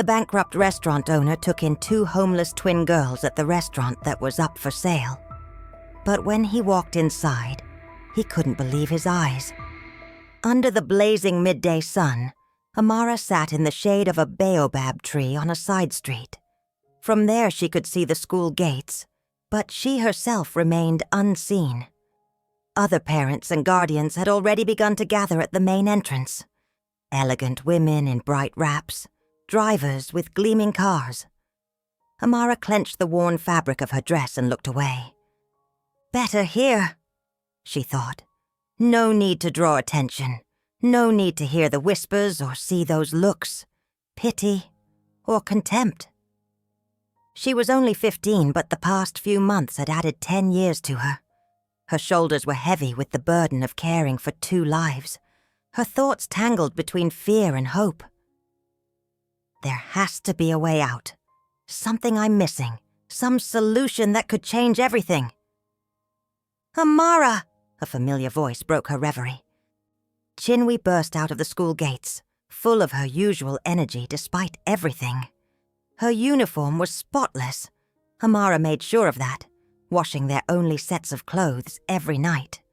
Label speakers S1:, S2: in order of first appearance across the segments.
S1: The bankrupt restaurant owner took in 2 homeless twin girls at the restaurant that was up for sale. But when he walked inside, he couldn't believe his eyes. Under the blazing midday sun, Amara sat in the shade of a baobab tree on a side street. From there she could see the school gates, but she herself remained unseen. Other parents and guardians had already begun to gather at the main entrance. Elegant women in bright wraps, drivers with gleaming cars. Amara clenched the worn fabric of her dress and looked away. Better here, she thought. No need to draw attention. No need to hear the whispers or see those looks, pity or contempt. She was only 15, but the past few months had added 10 years to her. Her shoulders were heavy with the burden of caring for 2 lives. Her thoughts tangled between fear and hope. There has to be a way out. Something I'm missing. Some solution that could change everything. Amara! A familiar voice broke her reverie. Chinwe burst out of the school gates, full of her usual energy despite everything. Her uniform was spotless. Amara made sure of that, washing their only sets of clothes every night.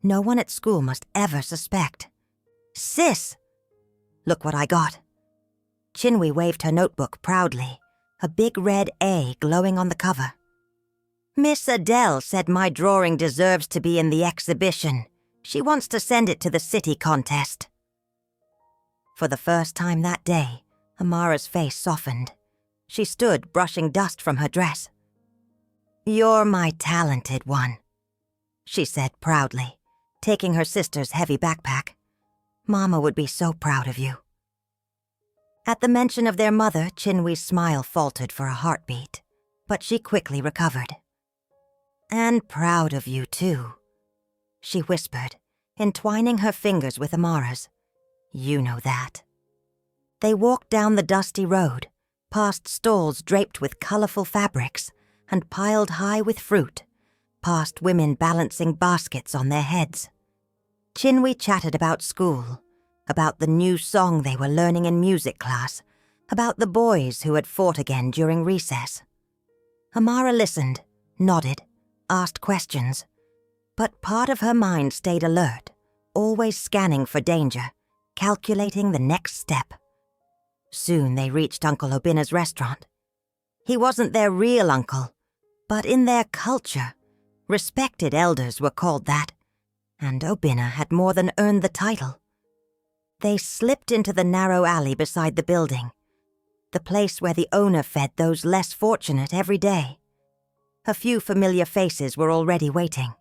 S1: No one at school must ever suspect. Sis! Look what I got. Chinwe waved her notebook proudly, a big red A glowing on the cover. Miss Adele said my drawing deserves to be in the exhibition. She wants to send it to the city contest. For the first time that day, Amara's face softened. She stood, brushing dust from her dress. You're my talented one, she said proudly, taking her sister's heavy backpack. Mama would be so proud of you. At the mention of their mother, Chinwe's smile faltered for a heartbeat, but she quickly recovered. And proud of you, too, she whispered, entwining her fingers with Amara's. You know that. They walked down the dusty road, past stalls draped with colorful fabrics and piled high with fruit, past women balancing baskets on their heads. Chinwe chatted about school, about the new song they were learning in music class, about the boys who had fought again during recess. Amara listened, nodded, asked questions, but part of her mind stayed alert, always scanning for danger, calculating the next step. Soon they reached Uncle Obina's restaurant. He wasn't their real uncle, but in their culture, respected elders were called that, and Obina had more than earned the title. They slipped into the narrow alley beside the building, the place where the owner fed those less fortunate every day. A few familiar faces were already waiting.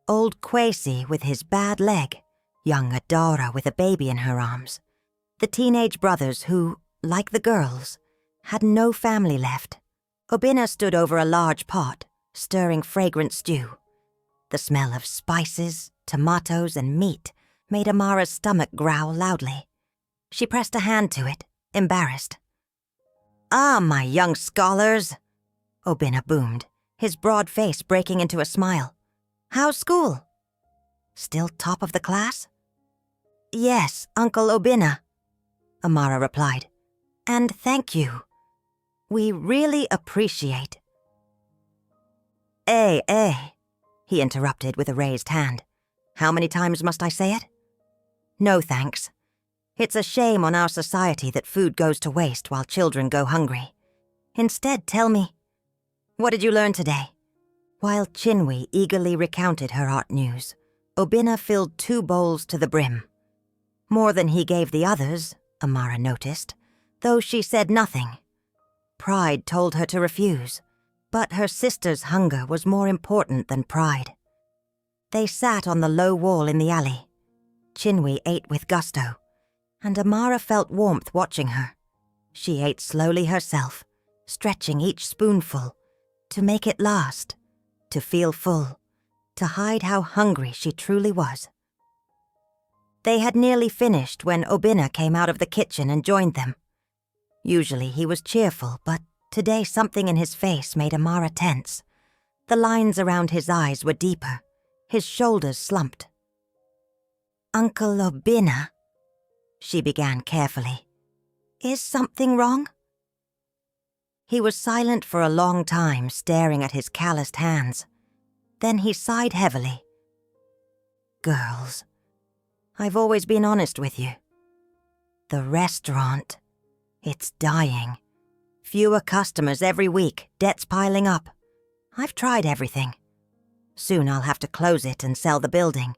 S1: Old Kwesi with his bad leg, young Adara with a baby in her arms, the teenage brothers who, like the girls, had no family left. Obina stood over a large pot, stirring fragrant stew. The smell of spices, tomatoes, and meat made Amara's stomach growl loudly. She pressed a hand to it, embarrassed. Ah, my young scholars, Obina boomed, his broad face breaking into a smile. How's school? Still top of the class? Yes, Uncle Obina, Amara replied. And thank you. We really appreciate. He interrupted with a raised hand. How many times must I say it? No thanks. It's a shame on our society that food goes to waste while children go hungry. Instead, tell me, what did you learn today? While Chinwe eagerly recounted her art news, Obina filled 2 bowls to the brim. More than he gave the others, Amara noticed, though she said nothing. Pride told her to refuse, but her sister's hunger was more important than pride. They sat on the low wall in the alley. Chinwe ate with gusto, and Amara felt warmth watching her. She ate slowly herself, stretching each spoonful, to make it last, to feel full, to hide how hungry she truly was. They had nearly finished when Obina came out of the kitchen and joined them. Usually he was cheerful, but today something in his face made Amara tense. The lines around his eyes were deeper, his shoulders slumped. Uncle Obina, she began carefully. Is something wrong? He was silent for a long time, staring at his calloused hands. Then he sighed heavily. Girls. I've always been honest with you. The restaurant. It's dying. Fewer customers every week, debts piling up. I've tried everything. Soon I'll have to close it and sell the building.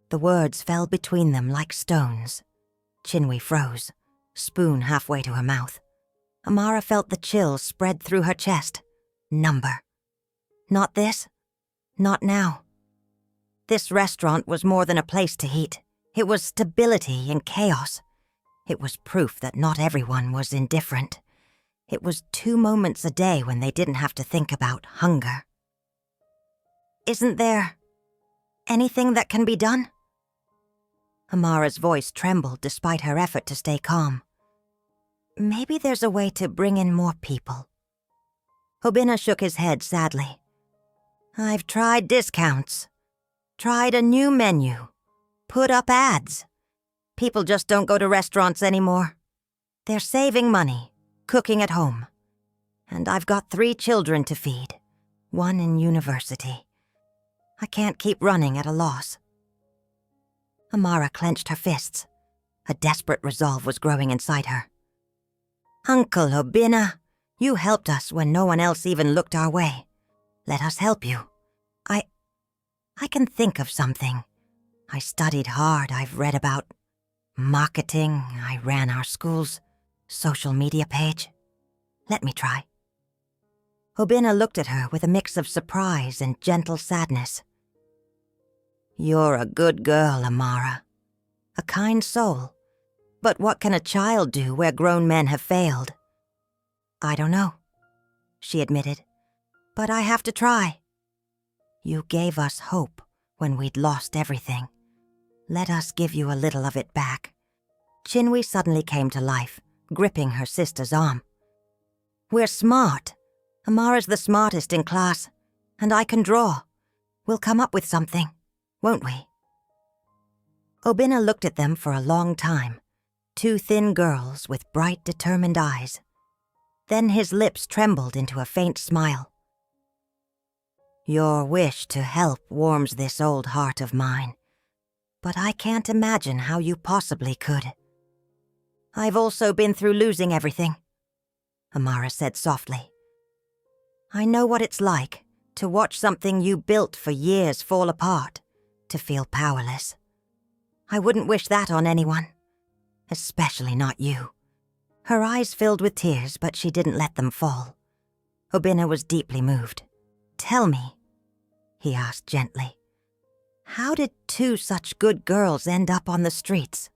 S1: The words fell between them like stones. Chinwe froze, spoon halfway to her mouth. Amara felt the chill spread through her chest. Number. Not this. Not now. This restaurant was more than a place to eat. It was stability in chaos. It was proof that not everyone was indifferent. It was 2 moments a day when they didn't have to think about hunger. Isn't there anything that can be done? Amara's voice trembled despite her effort to stay calm. Maybe there's a way to bring in more people. Obinna shook his head sadly. I've tried discounts. Tried a new menu. Put up ads. People just don't go to restaurants anymore. They're saving money, cooking at home. And I've got 3 children to feed, 1 in university. I can't keep running at a loss. Amara clenched her fists. A desperate resolve was growing inside her. Uncle Obinna, you helped us when no one else even looked our way. Let us help you. I can think of something. I studied hard. I've read about marketing. I ran our school's social media page. Let me try. Obinna looked at her with a mix of surprise and gentle sadness. You're a good girl, Amara. A kind soul. But what can a child do where grown men have failed? I don't know, she admitted. But I have to try. You gave us hope when we'd lost everything. Let us give you a little of it back. Chinwe suddenly came to life, gripping her sister's arm. We're smart. Amara's the smartest in class, and I can draw. We'll come up with something, won't we? Obinna looked at them for a long time, 2 thin girls with bright, determined eyes. Then his lips trembled into a faint smile. Your wish to help warms this old heart of mine, but I can't imagine how you possibly could. I've also been through losing everything, Amara said softly. I know what it's like to watch something you built for years fall apart, to feel powerless. I wouldn't wish that on anyone, especially not you. Her eyes filled with tears, but she didn't let them fall. Obinna was deeply moved. Tell me, he asked gently, how did 2 such good girls end up on the streets?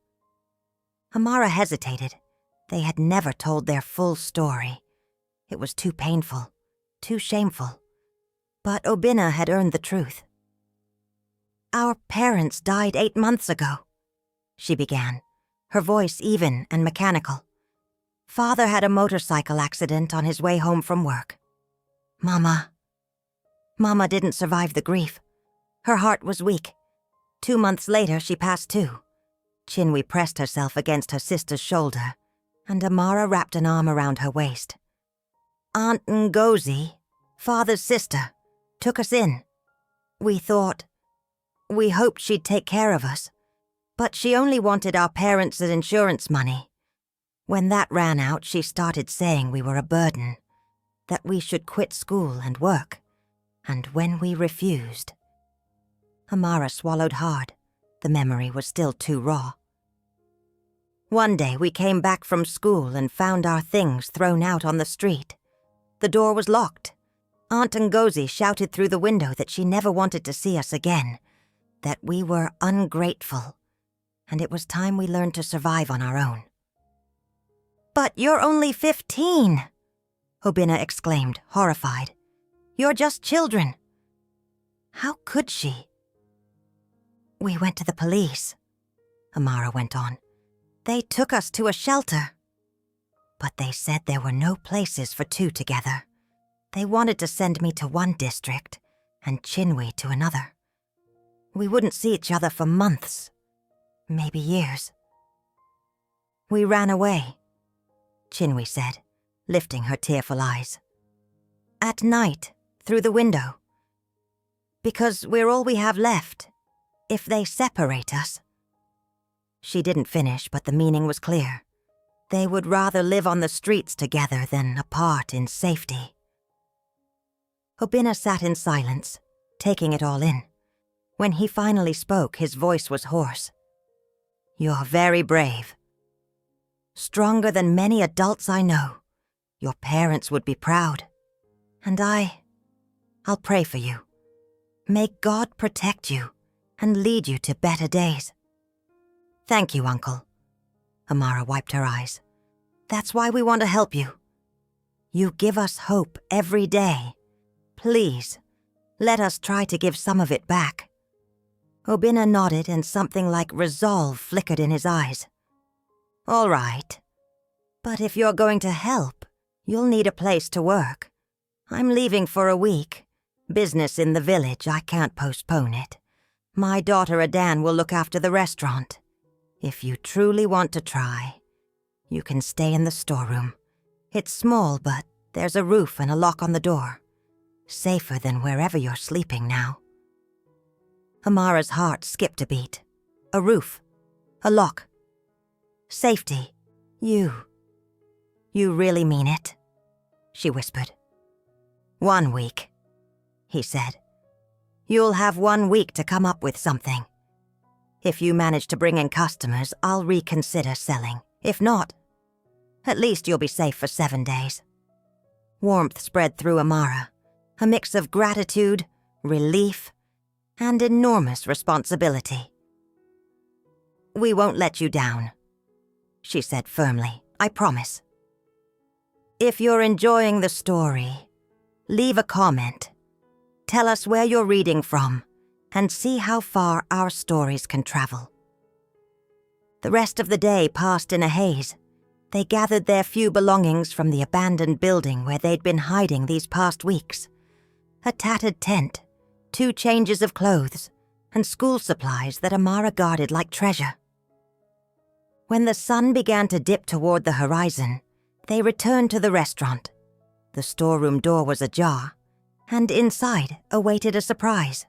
S1: Amara hesitated. They had never told their full story. It was too painful, too shameful. But Obinna had earned the truth. Our parents died 8 months ago, she began, her voice even and mechanical. Father had a motorcycle accident on his way home from work. Mama didn't survive the grief. Her heart was weak. 2 months later, she passed too. Chinwe pressed herself against her sister's shoulder, and Amara wrapped an arm around her waist. Aunt Ngozi, Father's sister, took us in. We hoped she'd take care of us, but she only wanted our parents' insurance money. When that ran out, she started saying we were a burden, that we should quit school and work. And when we refused... Amara swallowed hard. The memory was still too raw. One day we came back from school and found our things thrown out on the street. The door was locked. Aunt Ngozi shouted through the window that she never wanted to see us again, that we were ungrateful, and it was time we learned to survive on our own. But you're only 15, Obinna exclaimed, horrified. You're just children. How could she? We went to the police, Amara went on. They took us to a shelter. But they said there were no places for 2 together. They wanted to send me to one district and Chinwe to another. We wouldn't see each other for months, maybe years. We ran away, Chinwe said, lifting her tearful eyes. At night, through the window. Because we're all we have left, if they separate us. She didn't finish, but the meaning was clear. They would rather live on the streets together than apart in safety. Obinna sat in silence, taking it all in. When he finally spoke, his voice was hoarse. "You're very brave. Stronger than many adults I know. Your parents would be proud. And I'll pray for you. May God protect you and lead you to better days." "Thank you, Uncle." Amara wiped her eyes. "That's why we want to help you. You give us hope every day. Please, let us try to give some of it back." Obinna nodded and something like resolve flickered in his eyes. "All right. But if you're going to help, you'll need a place to work. I'm leaving for a week. Business in the village, I can't postpone it. My daughter Adan will look after the restaurant. If you truly want to try, you can stay in the storeroom. It's small, but there's a roof and a lock on the door. Safer than wherever you're sleeping now." Amara's heart skipped a beat. A roof. A lock. Safety. You really mean it? She whispered. 1 week, he said. You'll have 1 week to come up with something. If you manage to bring in customers, I'll reconsider selling. If not, at least you'll be safe for 7 days. Warmth spread through Amara, a mix of gratitude, relief, and enormous responsibility. We won't let you down, she said firmly. I promise. If you're enjoying the story, leave a comment. Tell us where you're reading from, and see how far our stories can travel. The rest of the day passed in a haze. They gathered their few belongings from the abandoned building where they'd been hiding these past weeks. A tattered tent, 2 changes of clothes, and school supplies that Amara guarded like treasure. When the sun began to dip toward the horizon, they returned to the restaurant. The storeroom door was ajar, and inside awaited a surprise.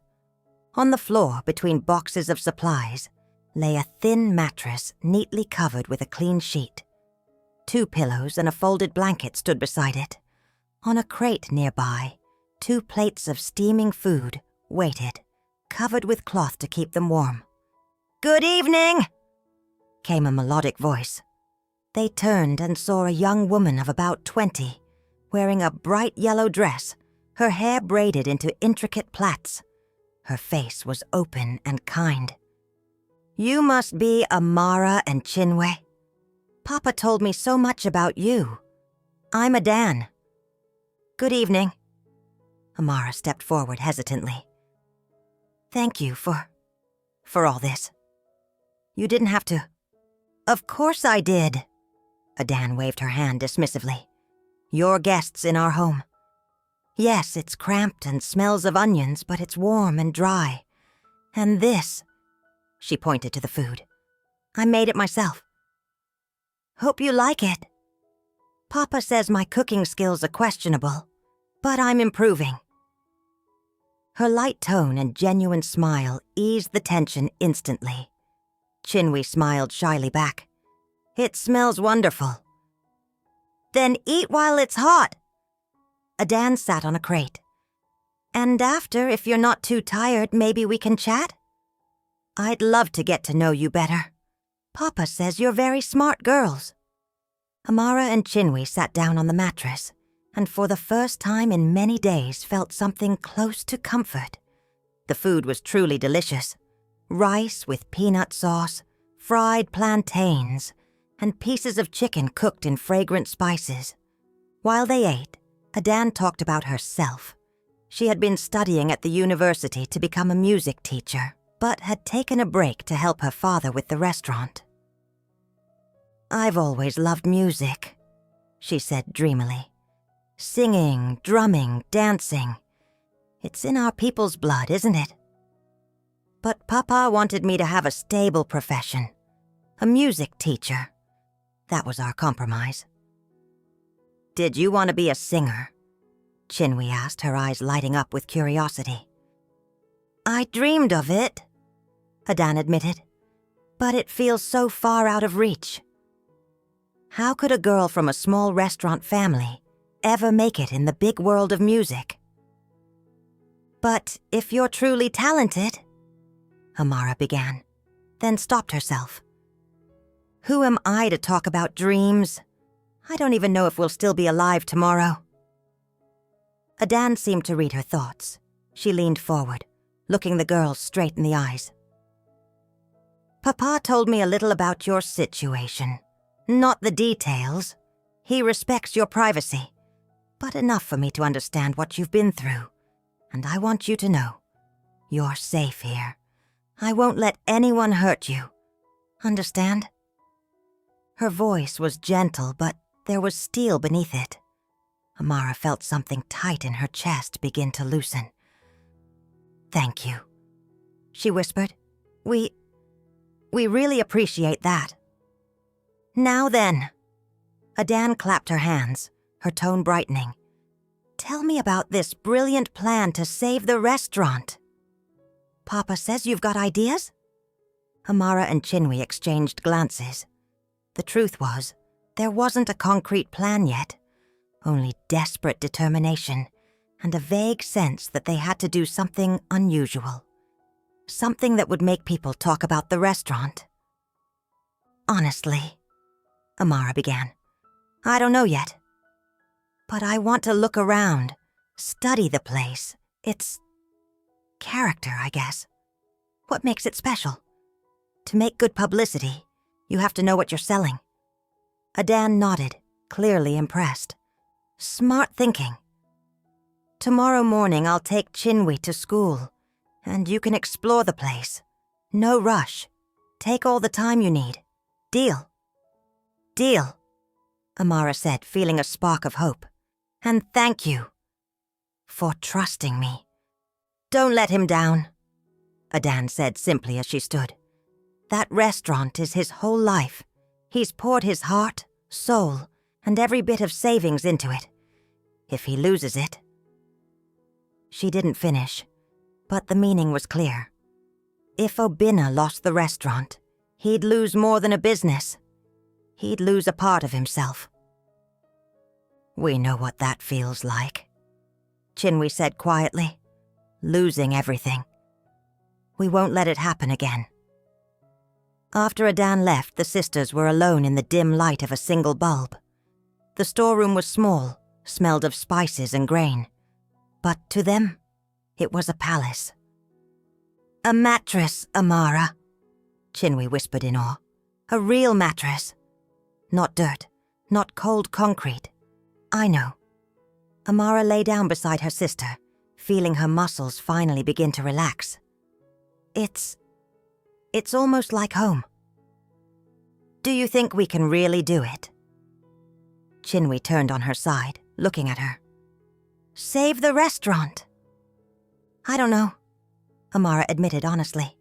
S1: On the floor, between boxes of supplies, lay a thin mattress neatly covered with a clean sheet. 2 pillows and a folded blanket stood beside it. On a crate nearby, 2 plates of steaming food waited, covered with cloth to keep them warm. "Good evening!" came a melodic voice. They turned and saw a young woman of about 20, wearing a bright yellow dress, her hair braided into intricate plaits. Her face was open and kind. "You must be Amara and Chinwe. Papa told me so much about you. I'm Adan." "Good evening." Amara stepped forward hesitantly. "Thank you for all this. You didn't have to." "Of course I did." Adan waved her hand dismissively. "You're guests in our home. Yes, it's cramped and smells of onions, but it's warm and dry. And this," she pointed to the food, "I made it myself. Hope you like it. Papa says my cooking skills are questionable, but I'm improving." Her light tone and genuine smile eased the tension instantly. Chinwe smiled shyly back. "It smells wonderful." "Then eat while it's hot." Adan sat on a crate. "And after, if you're not too tired, maybe we can chat? I'd love to get to know you better. Papa says you're very smart girls." Amara and Chinwe sat down on the mattress, and for the first time in many days felt something close to comfort. The food was truly delicious. Rice with peanut sauce, fried plantains, and pieces of chicken cooked in fragrant spices. While they ate, Adan talked about herself. She had been studying at the university to become a music teacher, but had taken a break to help her father with the restaurant. "I've always loved music," she said dreamily. "Singing, drumming, dancing. It's in our people's blood, isn't it? But Papa wanted me to have a stable profession, a music teacher. That was our compromise." Did you want to be a singer? Chinwe asked, her eyes lighting up with curiosity. I dreamed of it, Adan admitted, but it feels so far out of reach. How could a girl from a small restaurant family ever make it in the big world of music? But if you're truly talented, Amara began, then stopped herself. Who am I to talk about dreams? I don't even know if we'll still be alive tomorrow. Adan seemed to read her thoughts. She leaned forward, looking the girls straight in the eyes. Papa told me a little about your situation. Not the details. He respects your privacy, but enough for me to understand what you've been through. And I want you to know, you're safe here. I won't let anyone hurt you. Understand? Her voice was gentle, but there was steel beneath it. Amara felt something tight in her chest begin to loosen. Thank you, she whispered. We really appreciate that. Now then. Adan clapped her hands, her tone brightening. Tell me about this brilliant plan to save the restaurant. Papa says you've got ideas? Amara and Chinwe exchanged glances. The truth was, there wasn't a concrete plan yet, only desperate determination and a vague sense that they had to do something unusual. Something that would make people talk about the restaurant. Honestly, Amara began, I don't know yet. But I want to look around, study the place. It's character, I guess. What makes it special? To make good publicity, you have to know what you're selling. Adan nodded, clearly impressed. Smart thinking. Tomorrow morning I'll take Chinwe to school, and you can explore the place. No rush. Take all the time you need. Deal? Deal, Amara said, feeling a spark of hope. And thank you for trusting me. Don't let him down, Adan said simply as she stood. That restaurant is his whole life. He's poured his heart, soul, and every bit of savings into it. If he loses it... She didn't finish, but the meaning was clear. If Obinna lost the restaurant, he'd lose more than a business. He'd lose a part of himself. We know what that feels like, Chinwe said quietly. Losing everything. We won't let it happen again. After Adan left, the sisters were alone in the dim light of a single bulb. The storeroom was small, smelled of spices and grain. But to them, it was a palace. A mattress, Amara, Chinwe whispered in awe. A real mattress. Not dirt, not cold concrete. I know. Amara lay down beside her sister, feeling her muscles finally begin to relax. It's almost like home. Do you think we can really do it? Chinwe turned on her side, looking at her. Save the restaurant. I don't know, Amara admitted honestly.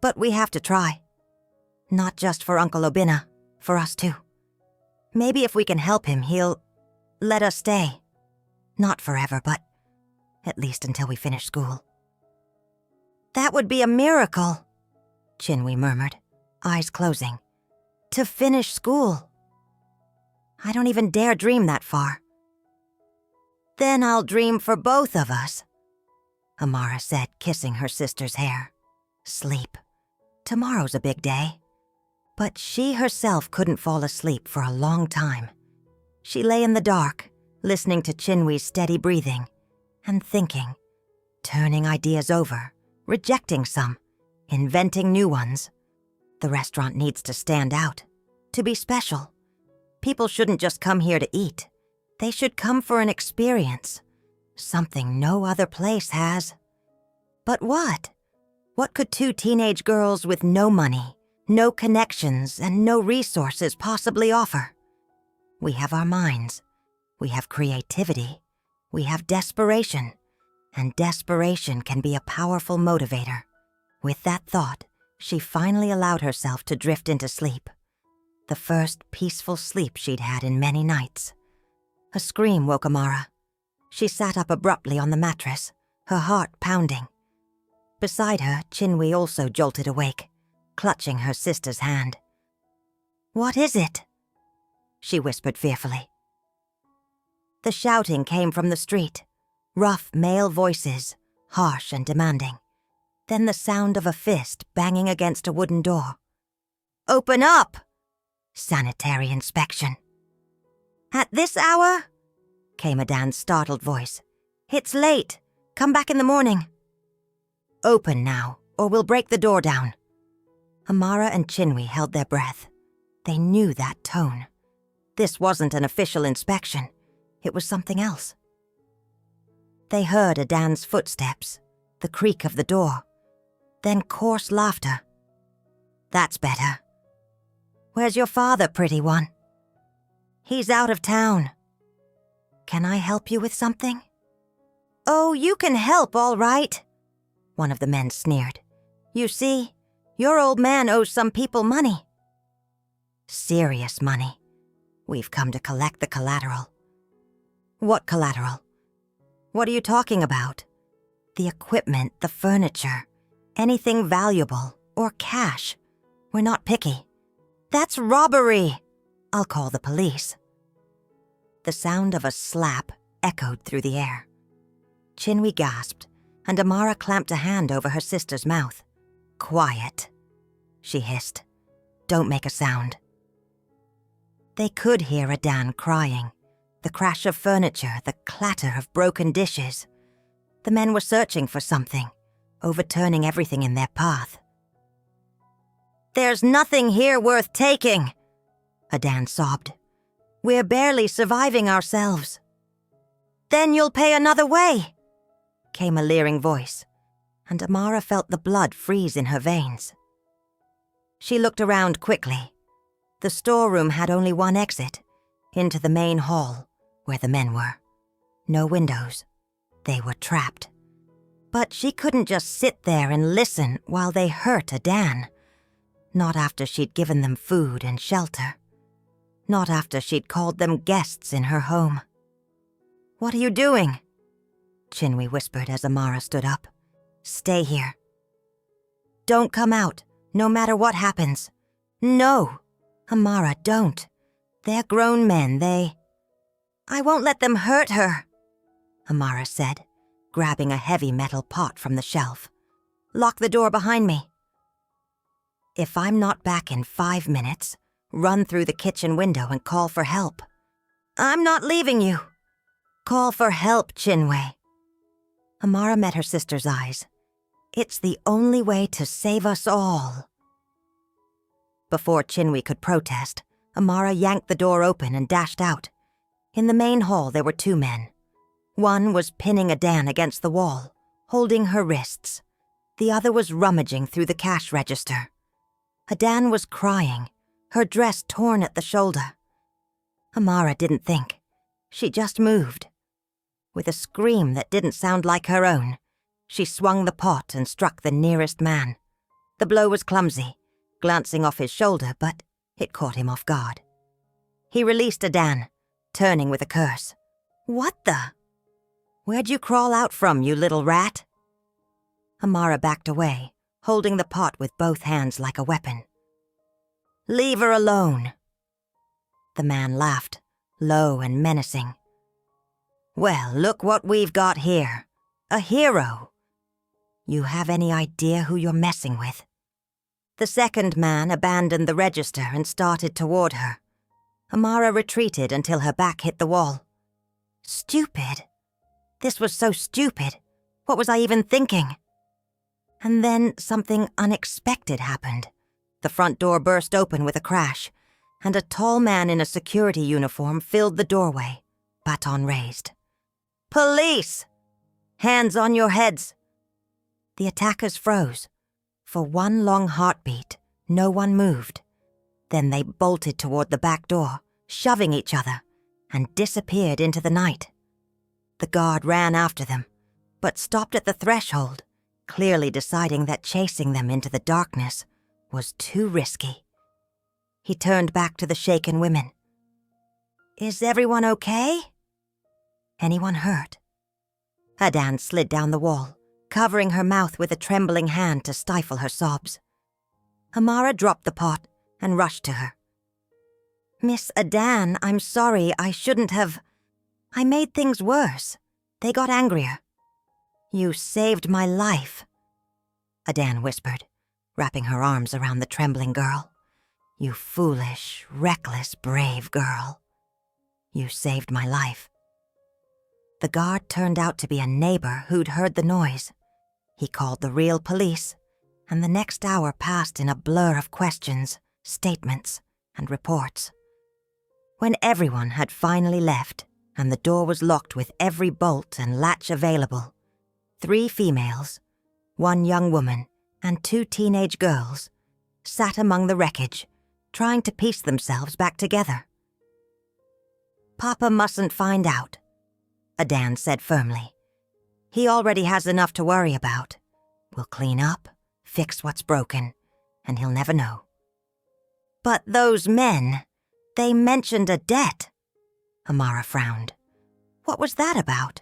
S1: But we have to try. Not just for Uncle Obinna, for us too. Maybe if we can help him, he'll let us stay. Not forever, but at least until we finish school. That would be a miracle, Chinwe murmured, eyes closing. To finish school. I don't even dare dream that far. Then I'll dream for both of us, Amara said, kissing her sister's hair. Sleep. Tomorrow's a big day. But she herself couldn't fall asleep for a long time. She lay in the dark, listening to Chinwe's steady breathing, and thinking, turning ideas over, rejecting some, inventing new ones. The restaurant needs to stand out, to be special. People shouldn't just come here to eat. They should come for an experience, something no other place has. But what? What could two teenage girls with no money, no connections, and no resources possibly offer? We have our minds. We have creativity. We have desperation. And desperation can be a powerful motivator. With that thought, she finally allowed herself to drift into sleep. The first peaceful sleep she'd had in many nights. A scream woke Amara. She sat up abruptly on the mattress, her heart pounding. Beside her, Chinwe also jolted awake, clutching her sister's hand. "What is it?" she whispered fearfully. The shouting came from the street, rough male voices, harsh and demanding. Then the sound of a fist banging against a wooden door. "Open up!" Sanitary inspection. "At this hour?" came Adan's startled voice. "It's late. Come back in the morning." "Open now, or we'll break the door down." Amara and Chinwe held their breath. They knew that tone. This wasn't an official inspection. It was something else. They heard Adan's footsteps, the creak of the door, then coarse laughter. "That's better. Where's your father, pretty one?" "He's out of town." "Can I help you with something?" "Oh, you can help, all right," one of the men sneered. "You see, your old man owes some people money." "Serious money. We've come to collect the collateral." "What collateral? What are you talking about?" "The equipment, the furniture, anything valuable, or cash. We're not picky." "That's robbery." "I'll call the police." The sound of a slap echoed through the air. Chinwe gasped, and Amara clamped a hand over her sister's mouth. "Quiet," she hissed. "Don't make a sound." They could hear Adan crying, the crash of furniture, the clatter of broken dishes. The men were searching for something, overturning everything in their path. "There's nothing here worth taking," Adan sobbed. "We're barely surviving ourselves." "Then you'll pay another way," came a leering voice, and Amara felt the blood freeze in her veins. She looked around quickly. The storeroom had only one exit, into the main hall, where the men were. No windows. They were trapped. But she couldn't just sit there and listen while they hurt Adan. Not after she'd given them food and shelter. Not after she'd called them guests in her home. "What are you doing?" Chinwe whispered as Amara stood up. "Stay here. Don't come out, no matter what happens." "No, Amara, don't. They're grown men, "I won't let them hurt her," Amara said, grabbing a heavy metal pot from the shelf. "Lock the door behind me." "If I'm not back in 5 minutes, run through the kitchen window and call for help." "I'm not leaving you." "Call for help, Chinwe." Amara met her sister's eyes. "It's the only way to save us all." Before Chinwe could protest, Amara yanked the door open and dashed out. In the main hall there were 2 men. One was pinning Adan against the wall, holding her wrists. The other was rummaging through the cash register. Adan was crying, her dress torn at the shoulder. Amara didn't think. She just moved. With a scream that didn't sound like her own, she swung the pot and struck the nearest man. The blow was clumsy, glancing off his shoulder, but it caught him off guard. He released Adan, turning with a curse. "What the? Where'd you crawl out from, you little rat?" Amara backed away, holding the pot with both hands like a weapon. "Leave her alone." The man laughed, low and menacing. "Well, look what we've got here. A hero. You have any idea who you're messing with?" The second man abandoned the register and started toward her. Amara retreated until her back hit the wall. Stupid. This was so stupid. What was I even thinking? And then something unexpected happened. The front door burst open with a crash, and a tall man in a security uniform filled the doorway, baton raised. "Police! Hands on your heads!" The attackers froze. For one long heartbeat, no one moved. Then they bolted toward the back door, shoving each other, and disappeared into the night. The guard ran after them, but stopped at the threshold, clearly deciding that chasing them into the darkness was too risky. He turned back to the shaken women. "Is everyone okay?" Anyone hurt? Adan slid down the wall, covering her mouth with a trembling hand to stifle her sobs. Amara dropped the pot and rushed to her. "Miss Adan, I'm sorry, I shouldn't have. I made things worse. They got angrier. You saved my life," Adan whispered, wrapping her arms around the trembling girl. "You foolish, reckless, brave girl. You saved my life." The guard turned out to be a neighbor who'd heard the noise. He called the real police, and the next hour passed in a blur of questions, statements, and reports. When everyone had finally left, and the door was locked with every bolt and latch available, 3 females, 1 young woman, and 2 teenage girls sat among the wreckage, trying to piece themselves back together. "Papa mustn't find out," Adan said firmly. "He already has enough to worry about. We'll clean up, fix what's broken, and he'll never know." "But those men, they mentioned a debt," Amara frowned. "What was that about?"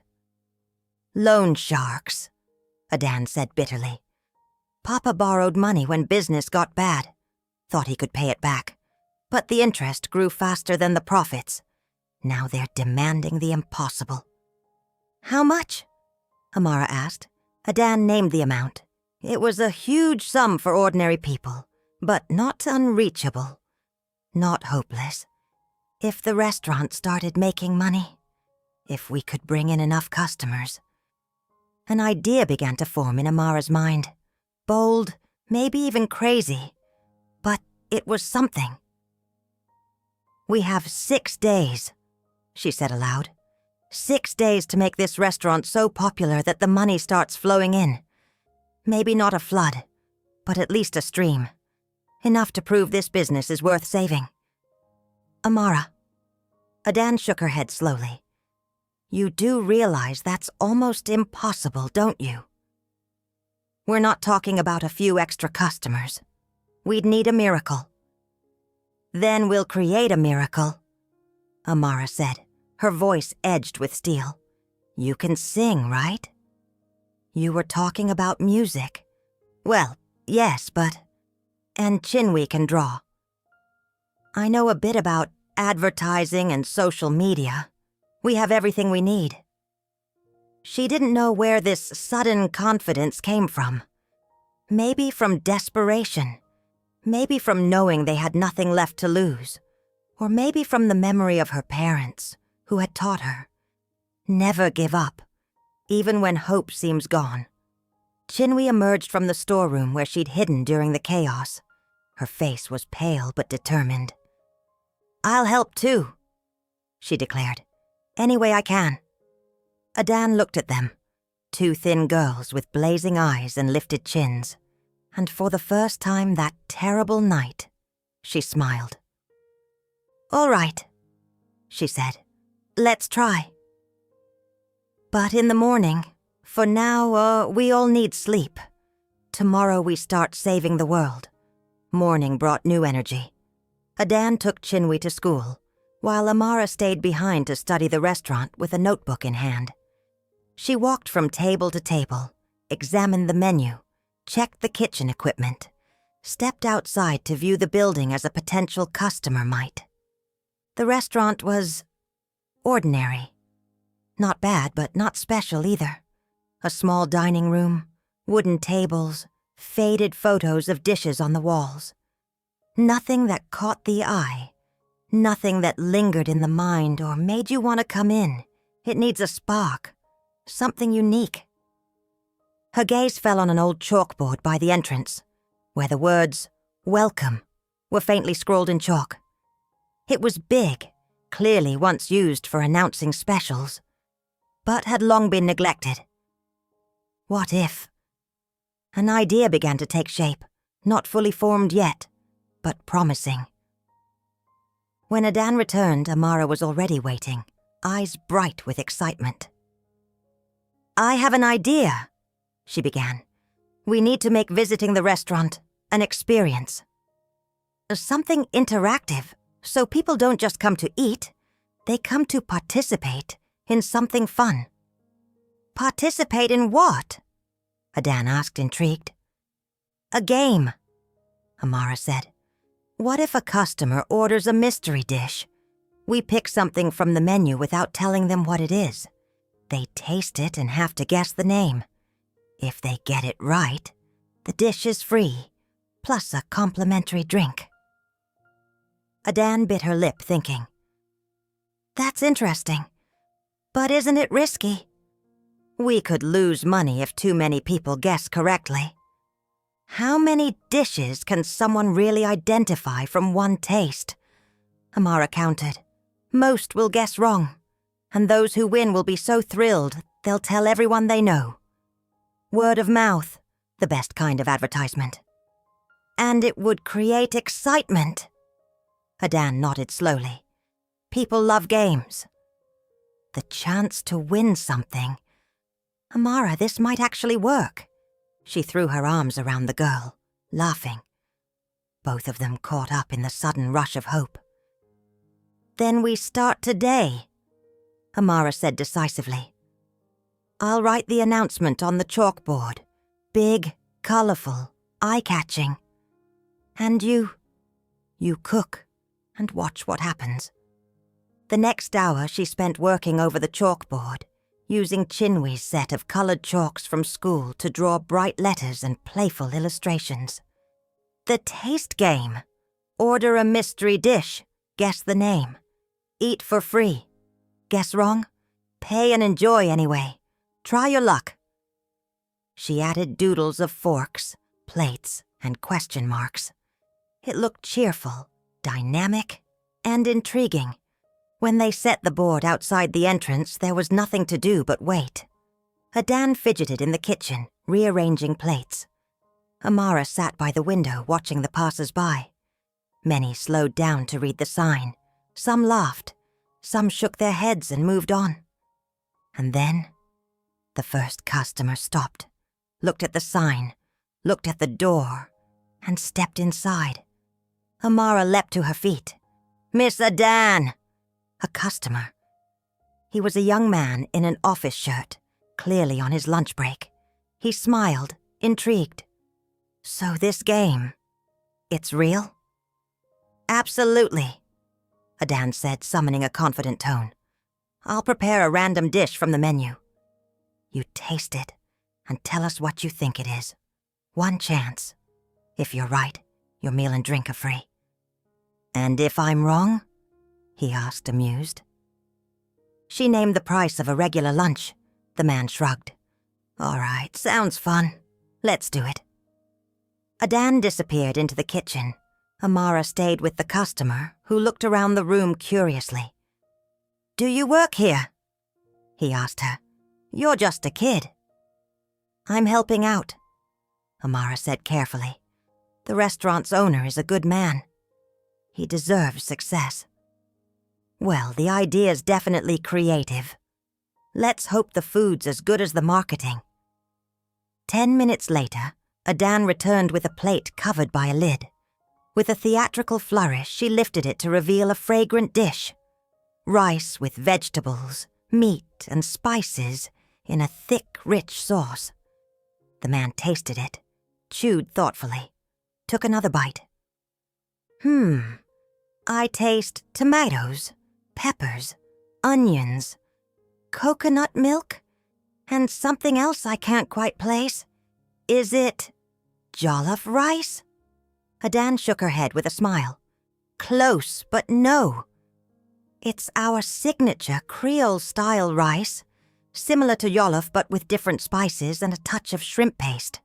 S1: "Loan sharks," Adan said bitterly. "Papa borrowed money when business got bad. Thought he could pay it back. But the interest grew faster than the profits. Now they're demanding the impossible." "How much?" Amara asked. Adan named the amount. It was a huge sum for ordinary people, but not unreachable. Not hopeless. If the restaurant started making money. If we could bring in enough customers. An idea began to form in Amara's mind. Bold, maybe even crazy. But it was something. "We have 6 days," she said aloud. 6 days to make this restaurant so popular that the money starts flowing in. Maybe not a flood, but at least a stream. Enough to prove this business is worth saving. "Amara." Adan shook her head slowly. "You do realize that's almost impossible, don't you? We're not talking about a few extra customers. We'd need a miracle." "Then we'll create a miracle," Amara said, her voice edged with steel. "You can sing, right?" "You were talking about music." "Well, yes, but..." "And Chinwe can draw." "I know a bit about advertising and social media. We have everything we need." She didn't know where this sudden confidence came from. Maybe from desperation. Maybe from knowing they had nothing left to lose. Or maybe from the memory of her parents, who had taught her, never give up, even when hope seems gone. Chinwe emerged from the storeroom where she'd hidden during the chaos. Her face was pale but determined. "I'll help too," she declared. "Any way I can." Adan looked at them, 2 thin girls with blazing eyes and lifted chins, and for the first time that terrible night, she smiled. "All right," she said. "Let's try. But in the morning, for now, we all need sleep. Tomorrow we start saving the world." Morning brought new energy. Adan took Chinwe to school, while Amara stayed behind to study the restaurant with a notebook in hand. She walked from table to table, examined the menu, checked the kitchen equipment, stepped outside to view the building as a potential customer might. The restaurant was ordinary. Not bad, but not special either. A small dining room, wooden tables, faded photos of dishes on the walls. Nothing that caught the eye. Nothing that lingered in the mind or made you want to come in. It needs a spark. Something unique. Her gaze fell on an old chalkboard by the entrance, where the words, "Welcome," were faintly scrawled in chalk. It was big, clearly once used for announcing specials, but had long been neglected. What if? An idea began to take shape, not fully formed yet, but promising. When Adan returned, Amara was already waiting, eyes bright with excitement. "I have an idea," she began. "We need to make visiting the restaurant an experience. Something interactive, so people don't just come to eat, they come to participate, in something fun. Participate in what? Adan asked, intrigued. A game, Amara said. What if a customer orders a mystery dish? We pick something from the menu without telling them what it is. They taste it and have to guess the name. If they get it right, the dish is free, plus a complimentary drink. Adan bit her lip, thinking. That's interesting, but isn't it risky? We could lose money if too many people guess correctly. How many dishes can someone really identify from one taste? Amara counted. Most will guess wrong, and those who win will be so thrilled they'll tell everyone they know. Word of mouth, the best kind of advertisement. And it would create excitement. Adan nodded slowly. People love games. The chance to win something. Amara, this might actually work. She threw her arms around the girl, laughing. Both of them caught up in the sudden rush of hope. Then we start today, Amara said decisively. I'll write the announcement on the chalkboard. Big, colorful, eye-catching. And you cook and watch what happens. The next hour she spent working over the chalkboard, using Chinwee's set of colored chalks from school to draw bright letters and playful illustrations. The taste game. Order a mystery dish. Guess the name. Eat for free. Guess wrong? Pay and enjoy anyway. Try your luck. She added doodles of forks, plates, and question marks. It looked cheerful, dynamic, and intriguing. When they set the board outside the entrance, there was nothing to do but wait. Adan fidgeted in the kitchen, rearranging plates. Amara sat by the window watching the passers-by. Many slowed down to read the sign. Some laughed. Some shook their heads and moved on. And then, the first customer stopped, looked at the sign, looked at the door, and stepped inside. Amara leapt to her feet. Miss Adan! A customer. He was a young man in an office shirt, clearly on his lunch break. He smiled, intrigued. So this game, it's real? Absolutely, Adan said, summoning a confident tone. I'll prepare a random dish from the menu. You taste it and tell us what you think it is. One chance. If you're right, your meal and drink are free. And if I'm wrong? He asked, amused. She named the price of a regular lunch. The man shrugged. All right, sounds fun. Let's do it. Adan disappeared into the kitchen. Amara stayed with the customer, who looked around the room curiously. Do you work here? He asked her. You're just a kid. I'm helping out, Amara said carefully. The restaurant's owner is a good man. He deserves success. Well, the idea's definitely creative. Let's hope the food's as good as the marketing. 10 minutes later, Adan returned with a plate covered by a lid. With a theatrical flourish, she lifted it to reveal a fragrant dish. Rice with vegetables, meat, and spices in a thick, rich sauce. The man tasted it, chewed thoughtfully, took another bite. I taste tomatoes, peppers, onions, coconut milk, and something else I can't quite place. Is it jollof rice? Adan shook her head with a smile. Close, but no. It's our signature Creole-style rice, similar to jollof but with different spices and a touch of shrimp paste.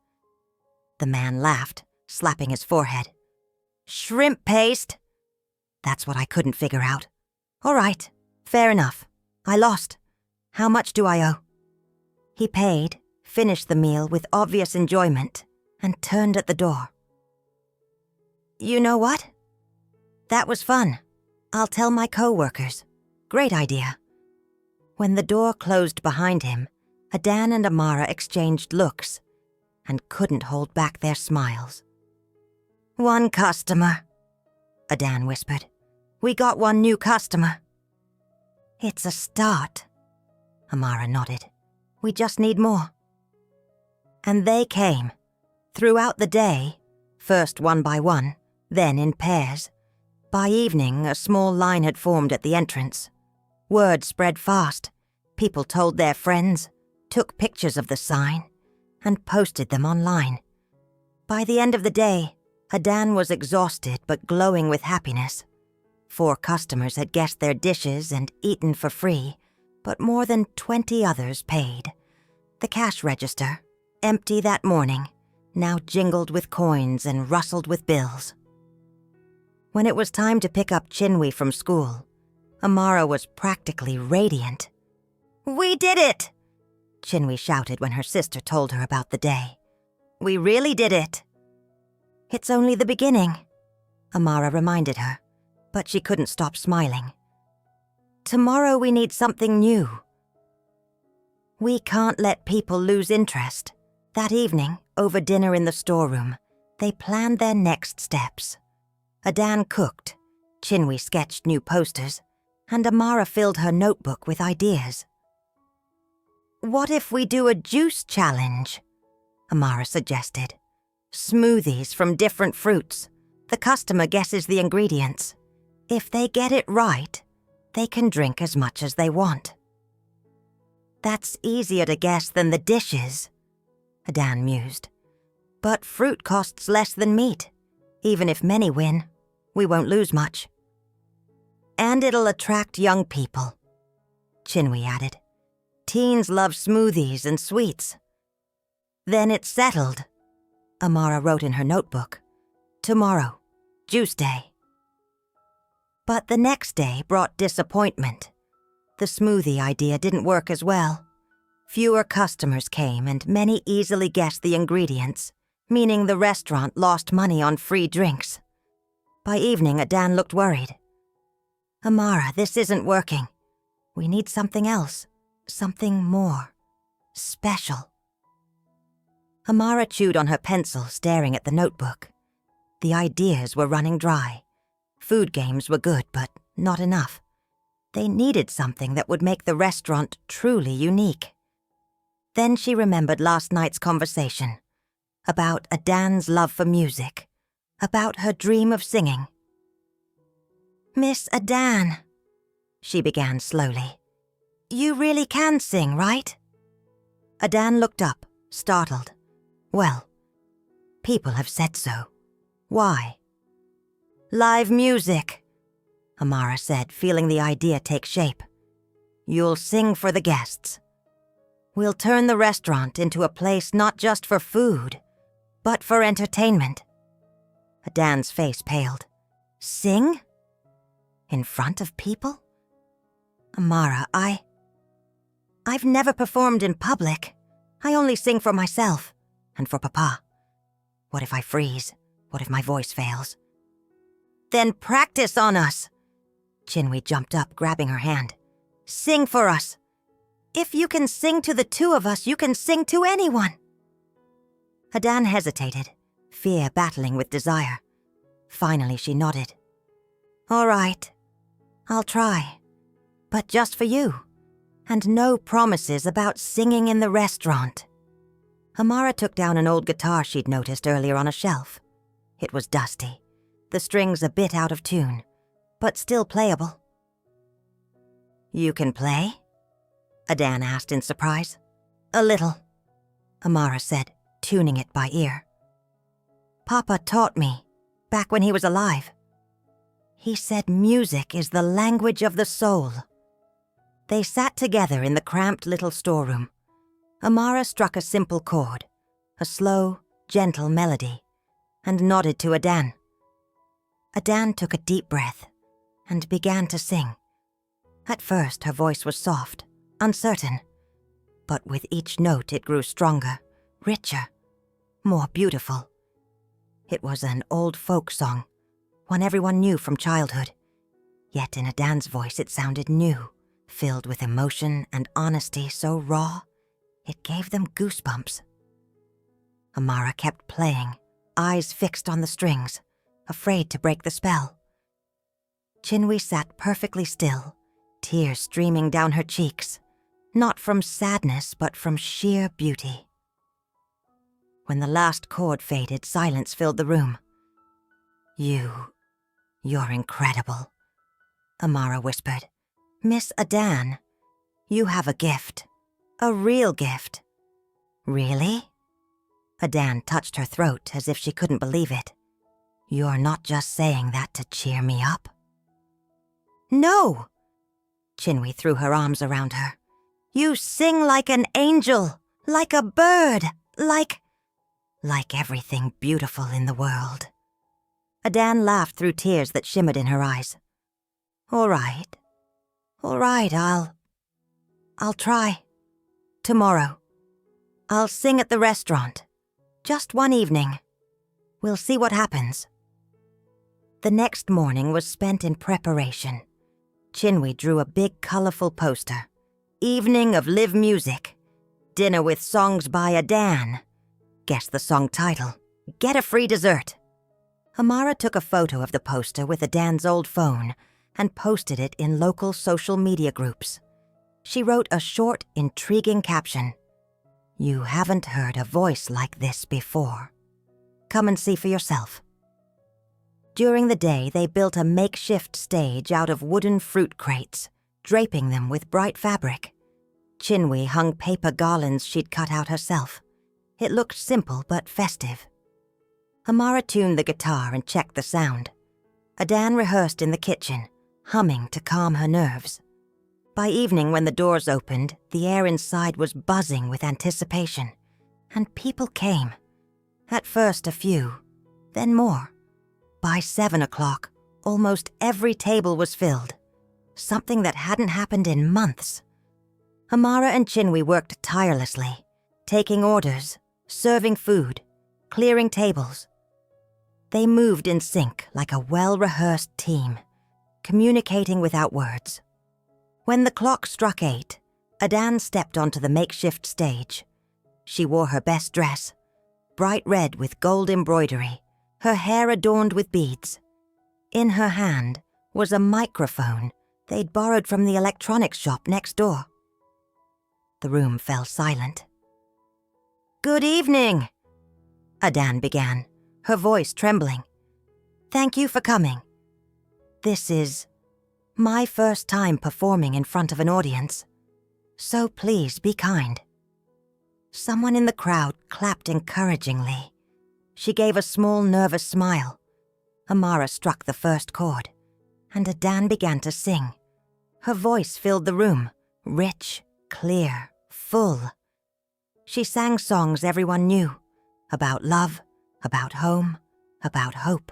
S1: The man laughed, slapping his forehead. Shrimp paste? That's what I couldn't figure out. All right, fair enough. I lost. How much do I owe? He paid, finished the meal with obvious enjoyment, and turned at the door. You know what? That was fun. I'll tell my co-workers. Great idea. When the door closed behind him, Adan and Amara exchanged looks and couldn't hold back their smiles. One customer, Adan whispered. We got one new customer. It's a start, Amara nodded. We just need more. And they came. Throughout the day, first one by one, then in pairs. By evening, a small line had formed at the entrance. Word spread fast. People told their friends, took pictures of the sign, and posted them online. By the end of the day, Adan was exhausted but glowing with happiness. 4 customers had guessed their dishes and eaten for free, but more than 20 others paid. The cash register, empty that morning, now jingled with coins and rustled with bills. When it was time to pick up Chinwe from school, Amara was practically radiant. "We did it!" Chinwe shouted when her sister told her about the day. "We really did it." "It's only the beginning," Amara reminded her, but she couldn't stop smiling. "Tomorrow we need something new." We can't let people lose interest. That evening, over dinner in the storeroom, they planned their next steps. Adan cooked, Chinwe sketched new posters, and Amara filled her notebook with ideas. "What if we do a juice challenge?" Amara suggested. "Smoothies from different fruits. The customer guesses the ingredients. If they get it right, they can drink as much as they want." "That's easier to guess than the dishes," Adan mused. "But fruit costs less than meat. Even if many win, we won't lose much." "And it'll attract young people," Chinwe added. "Teens love smoothies and sweets." "Then it's settled," Amara wrote in her notebook. "Tomorrow, juice day." But the next day brought disappointment. The smoothie idea didn't work as well. Fewer customers came and many easily guessed the ingredients, meaning the restaurant lost money on free drinks. By evening, Adan looked worried. "Amara, this isn't working. We need something else, something more special." Amara chewed on her pencil, staring at the notebook. The ideas were running dry. Food games were good, but not enough. They needed something that would make the restaurant truly unique. Then she remembered last night's conversation about Adan's love for music, about her dream of singing. "Miss Adan," she began slowly, "you really can sing, right?" Adan looked up, startled. "Well, people have said so. Why?" "Live music," Amara said, feeling the idea take shape. "You'll sing for the guests. We'll turn the restaurant into a place not just for food, but for entertainment." Adan's face paled. "Sing? In front of people?" "Amara, I've never performed in public. I only sing for myself and for Papa. What if I freeze? What if my voice fails?" "Then practice on us." Chinwe jumped up, grabbing her hand. "Sing for us. If you can sing to the 2 of us, you can sing to anyone." Adan hesitated, fear battling with desire. Finally, she nodded. "All right, I'll try. But just for you. And no promises about singing in the restaurant." Amara took down an old guitar she'd noticed earlier on a shelf. It was dusty, the strings a bit out of tune, but still playable. "You can play?" Adan asked in surprise. "A little," Amara said, tuning it by ear. "Papa taught me, back when he was alive. He said music is the language of the soul." They sat together in the cramped little storeroom. Amara struck a simple chord, a slow, gentle melody, and nodded to Adan. Adan took a deep breath and began to sing. At first, her voice was soft, uncertain, but with each note it grew stronger, richer, more beautiful. It was an old folk song, one everyone knew from childhood. Yet in Adan's voice it sounded new, filled with emotion and honesty so raw, it gave them goosebumps. Amara kept playing, eyes fixed on the strings, afraid to break the spell. Chinwe sat perfectly still, tears streaming down her cheeks, not from sadness but from sheer beauty. When the last chord faded, silence filled the room. You're incredible," Amara whispered. "Miss Adan, you have a gift. A real gift." "Really?" Adan touched her throat as if she couldn't believe it. "You're not just saying that to cheer me up?" "No!" Chinwe threw her arms around her. "You sing like an angel, like a bird, like everything beautiful in the world." Adan laughed through tears that shimmered in her eyes. All right, I'll try. Tomorrow. I'll sing at the restaurant. Just one evening. We'll see what happens." The next morning was spent in preparation. Chinwe drew a big, colorful poster. "Evening of Live Music. Dinner with songs by Adan. Guess the song title. Get a free dessert." Amara took a photo of the poster with Adan's old phone and posted it in local social media groups. She wrote a short, intriguing caption. "You haven't heard a voice like this before. Come and see for yourself." During the day, they built a makeshift stage out of wooden fruit crates, draping them with bright fabric. Chinwe hung paper garlands she'd cut out herself. It looked simple but festive. Amara tuned the guitar and checked the sound. Adan rehearsed in the kitchen, humming to calm her nerves. By evening, when the doors opened, the air inside was buzzing with anticipation, and people came. At first a few, then more. By 7 o'clock, almost every table was filled, something that hadn't happened in months. Amara and Chinwe worked tirelessly, taking orders, serving food, clearing tables. They moved in sync like a well-rehearsed team, communicating without words. When the clock struck 8, Adan stepped onto the makeshift stage. She wore her best dress, bright red with gold embroidery, her hair adorned with beads. In her hand was a microphone they'd borrowed from the electronics shop next door. The room fell silent. "Good evening," Adan began, her voice trembling. "Thank you for coming. This is my first time performing in front of an audience, so please be kind." Someone in the crowd clapped encouragingly. She gave a small, nervous smile. Amara struck the first chord, and Adan began to sing. Her voice filled the room, rich, clear, full. She sang songs everyone knew, about love, about home, about hope.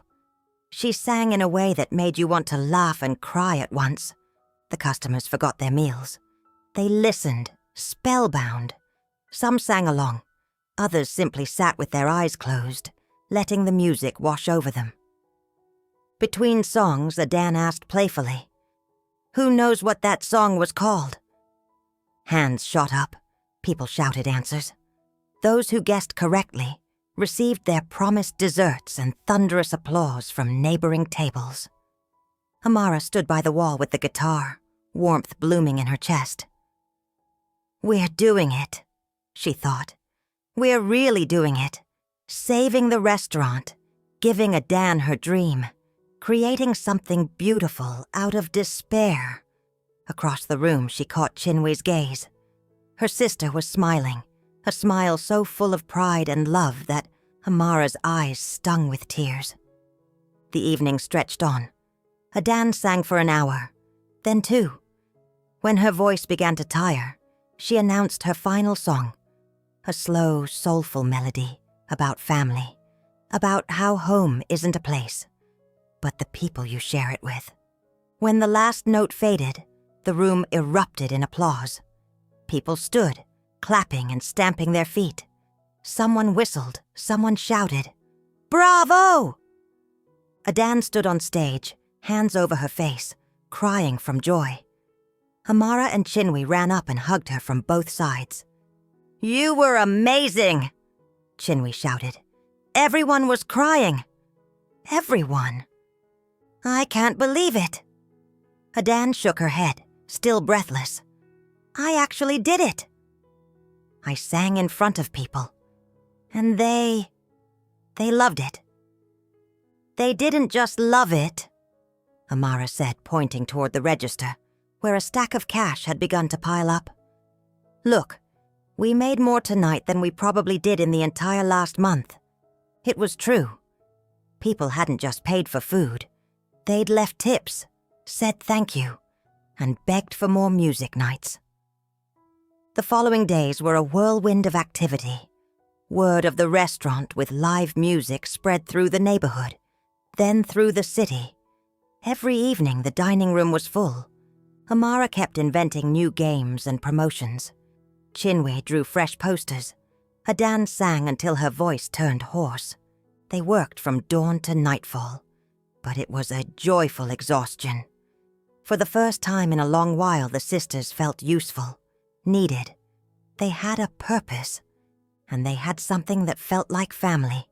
S1: She sang in a way that made you want to laugh and cry at once. The customers forgot their meals. They listened, spellbound. Some sang along. Others simply sat with their eyes closed, letting the music wash over them. Between songs, Adan asked playfully, "Who knows what that song was called?" Hands shot up. People shouted answers. Those who guessed correctly received their promised desserts and thunderous applause from neighboring tables. Amara stood by the wall with the guitar, warmth blooming in her chest. "We're doing it," she thought. "We're really doing it. Saving the restaurant, giving Adan her dream, creating something beautiful out of despair." Across the room, she caught Chinwe's gaze. Her sister was smiling, a smile so full of pride and love that Amara's eyes stung with tears. The evening stretched on. Adan sang for an hour, then 2. When her voice began to tire, she announced her final song, a slow, soulful melody about family, about how home isn't a place, but the people you share it with. When the last note faded, the room erupted in applause. People stood, clapping and stamping their feet. Someone whistled, someone shouted, "Bravo!" Adan stood on stage, hands over her face, crying from joy. Amara and Chinwe ran up and hugged her from both sides. "You were amazing!" Chinwe shouted. "Everyone was crying. Everyone. I can't believe it." Adan shook her head, still breathless. I actually did it. I sang in front of people, and they loved it. They didn't just love it, Amara said, pointing toward the register, where a stack of cash had begun to pile up. Look, we made more tonight than we probably did in the entire last month. It was true. People hadn't just paid for food. They'd left tips, said thank you, and begged for more music nights. The following days were a whirlwind of activity. Word of the restaurant with live music spread through the neighborhood, then through the city. Every evening the dining room was full. Amara kept inventing new games and promotions. Chinwe drew fresh posters. Adan sang until her voice turned hoarse. They worked from dawn to nightfall, but it was a joyful exhaustion. For the first time in a long while, the sisters felt useful, needed. They had a purpose, and they had something that felt like family.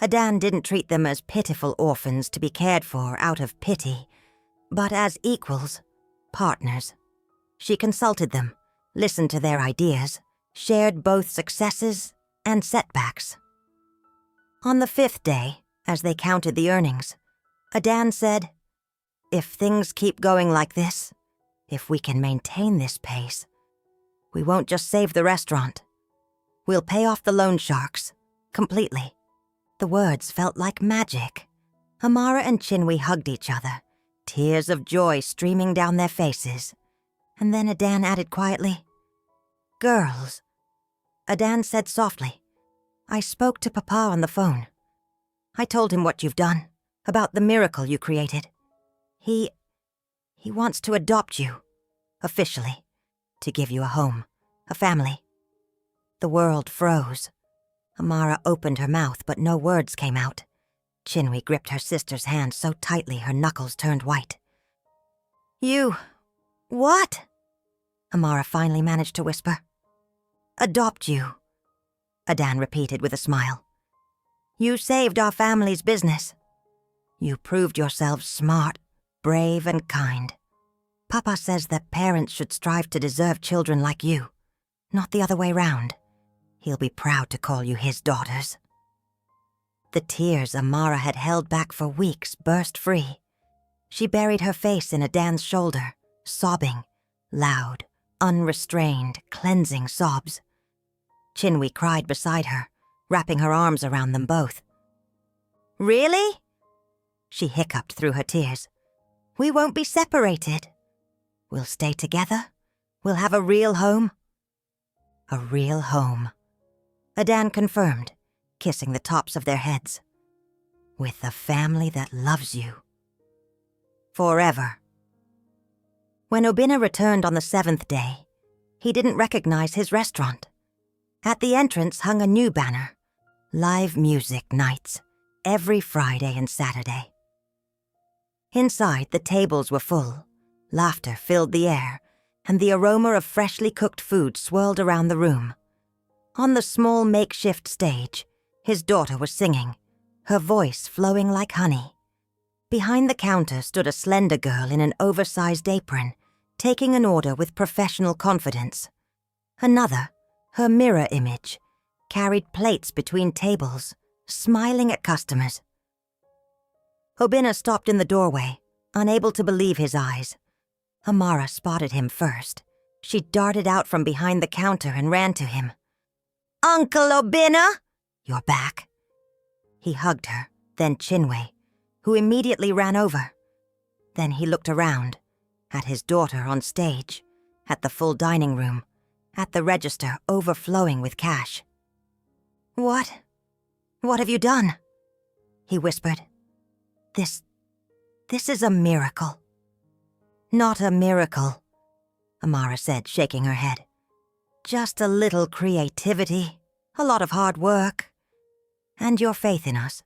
S1: Adan didn't treat them as pitiful orphans to be cared for out of pity, but as equals, partners. She consulted them, listened to their ideas, shared both successes and setbacks. On the 5th day, as they counted the earnings, Adan said, "If things keep going like this, if we can maintain this pace, we won't just save the restaurant. We'll pay off the loan sharks, completely." The words felt like magic. Amara and Chinwe hugged each other, tears of joy streaming down their faces. And then Adan added quietly, "Girls." Adan said softly, "I spoke to Papa on the phone. I told him what you've done, about the miracle you created. He wants to adopt you, officially, to give you a home, a family." The world froze. Amara opened her mouth, but no words came out. Chinwe gripped her sister's hand so tightly her knuckles turned white. "You... what?" Amara finally managed to whisper. "Adopt you," Adan repeated with a smile. "You saved our family's business. You proved yourselves smart, brave, and kind. Papa says that parents should strive to deserve children like you, not the other way round. He'll be proud to call you his daughters." The tears Amara had held back for weeks burst free. She buried her face in Adan's shoulder, sobbing, loud, unrestrained, cleansing sobs. Chinwe cried beside her, wrapping her arms around them both. "Really?" She hiccuped through her tears. "We won't be separated. We'll stay together. We'll have a real home." "A real home," Adan confirmed, kissing the tops of their heads. "With a family that loves you. Forever." When Obinna returned on the 7th day, he didn't recognize his restaurant. At the entrance hung a new banner, live music nights, every Friday and Saturday. Inside, the tables were full, laughter filled the air, and the aroma of freshly cooked food swirled around the room. On the small makeshift stage, his daughter was singing, her voice flowing like honey. Behind the counter stood a slender girl in an oversized apron, taking an order with professional confidence. Another, her mirror image, carried plates between tables, smiling at customers. Obinna stopped in the doorway, unable to believe his eyes. Amara spotted him first. She darted out from behind the counter and ran to him. "Uncle Obinna, you're back." He hugged her, then Chinwe, who immediately ran over. Then he looked around, at his daughter on stage, at the full dining room, at the register overflowing with cash. What have you done?" he whispered. This is a miracle." "Not a miracle," Amara said, shaking her head. "Just a little creativity, a lot of hard work, and your faith in us."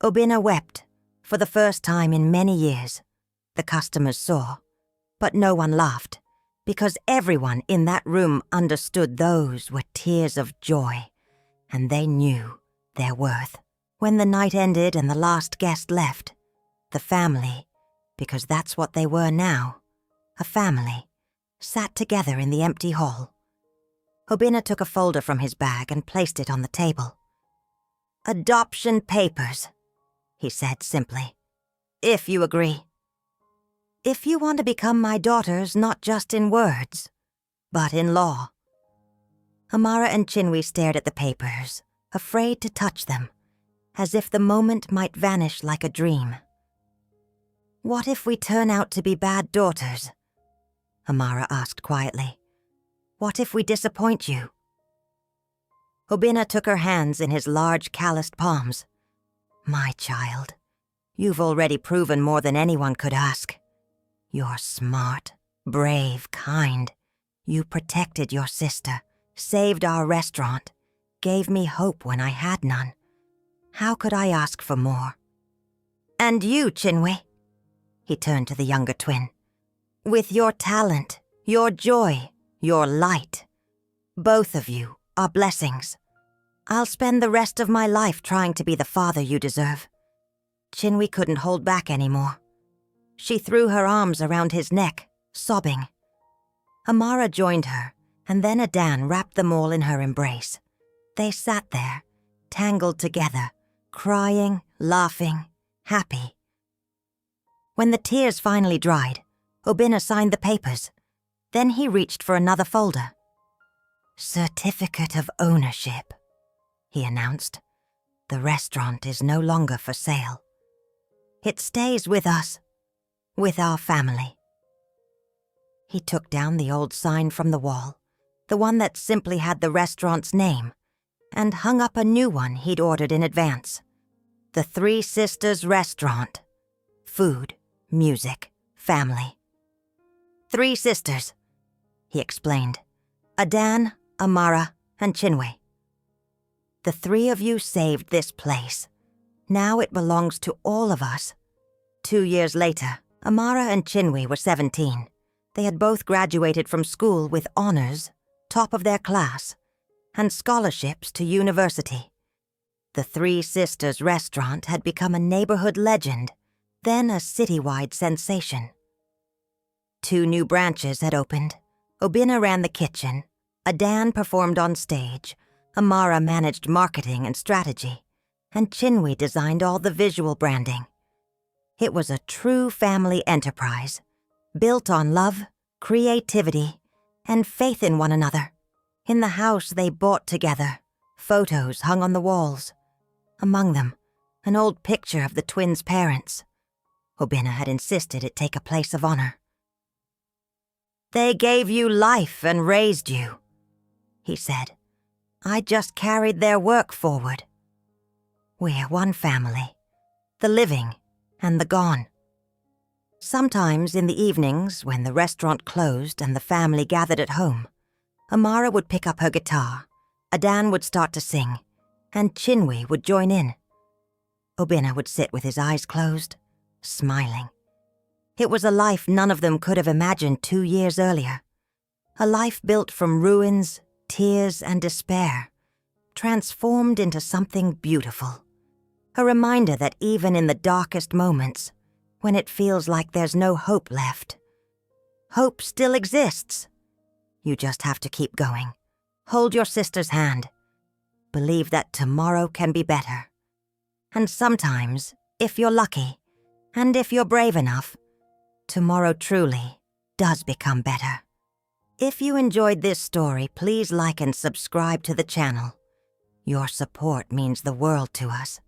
S1: Obinna wept, for the first time in many years. The customers saw, but no one laughed, because everyone in that room understood those were tears of joy, and they knew their worth. When the night ended and the last guest left, the family, because that's what they were now, a family, sat together in the empty hall. Obinna took a folder from his bag and placed it on the table. "Adoption papers," he said simply. "If you agree. If you want to become my daughters not just in words, but in law." Amara and Chinwe stared at the papers, afraid to touch them, as if the moment might vanish like a dream. "What if we turn out to be bad daughters?" Amara asked quietly. "What if we disappoint you?" Obinna took her hands in his large calloused palms. "My child, you've already proven more than anyone could ask. You're smart, brave, kind. You protected your sister, saved our restaurant, gave me hope when I had none. How could I ask for more? And you, Chinwe," he turned to the younger twin, "with your talent, your joy, your light. Both of you are blessings. I'll spend the rest of my life trying to be the father you deserve." Chinwe couldn't hold back anymore. She threw her arms around his neck, sobbing. Amara joined her, and then Adan wrapped them all in her embrace. They sat there, tangled together, crying, laughing, happy. When the tears finally dried, Obinna signed the papers. Then he reached for another folder. "Certificate of ownership," he announced. "The restaurant is no longer for sale. It stays with us, with our family." He took down the old sign from the wall, the one that simply had the restaurant's name, and hung up a new one he'd ordered in advance. The Three Sisters Restaurant. Food, music, family. "Three sisters," he explained. "Adan, Amara, and Chinwe. The three of you saved this place. Now it belongs to all of us." 2 years later, Amara and Chinwe were 17. They had both graduated from school with honors, top of their class, and scholarships to university. The Three Sisters Restaurant had become a neighborhood legend, then a citywide sensation. 2 new branches had opened. Obinna ran the kitchen, Adan performed on stage, Amara managed marketing and strategy, and Chinwe designed all the visual branding. It was a true family enterprise, built on love, creativity, and faith in one another. In the house they bought together, photos hung on the walls. Among them, an old picture of the twins' parents. Obinna had insisted it take a place of honor. "They gave you life and raised you," he said. "I just carried their work forward. We're one family, the living and the gone." Sometimes in the evenings, when the restaurant closed and the family gathered at home, Amara would pick up her guitar, Adan would start to sing, and Chinwe would join in. Obinna would sit with his eyes closed, smiling. It was a life none of them could have imagined 2 years earlier. A life built from ruins, tears, and despair, transformed into something beautiful. A reminder that even in the darkest moments, when it feels like there's no hope left, hope still exists. You just have to keep going. Hold your sister's hand. Believe that tomorrow can be better. And sometimes, if you're lucky, and if you're brave enough, tomorrow truly does become better. If you enjoyed this story, please like and subscribe to the channel. Your support means the world to us.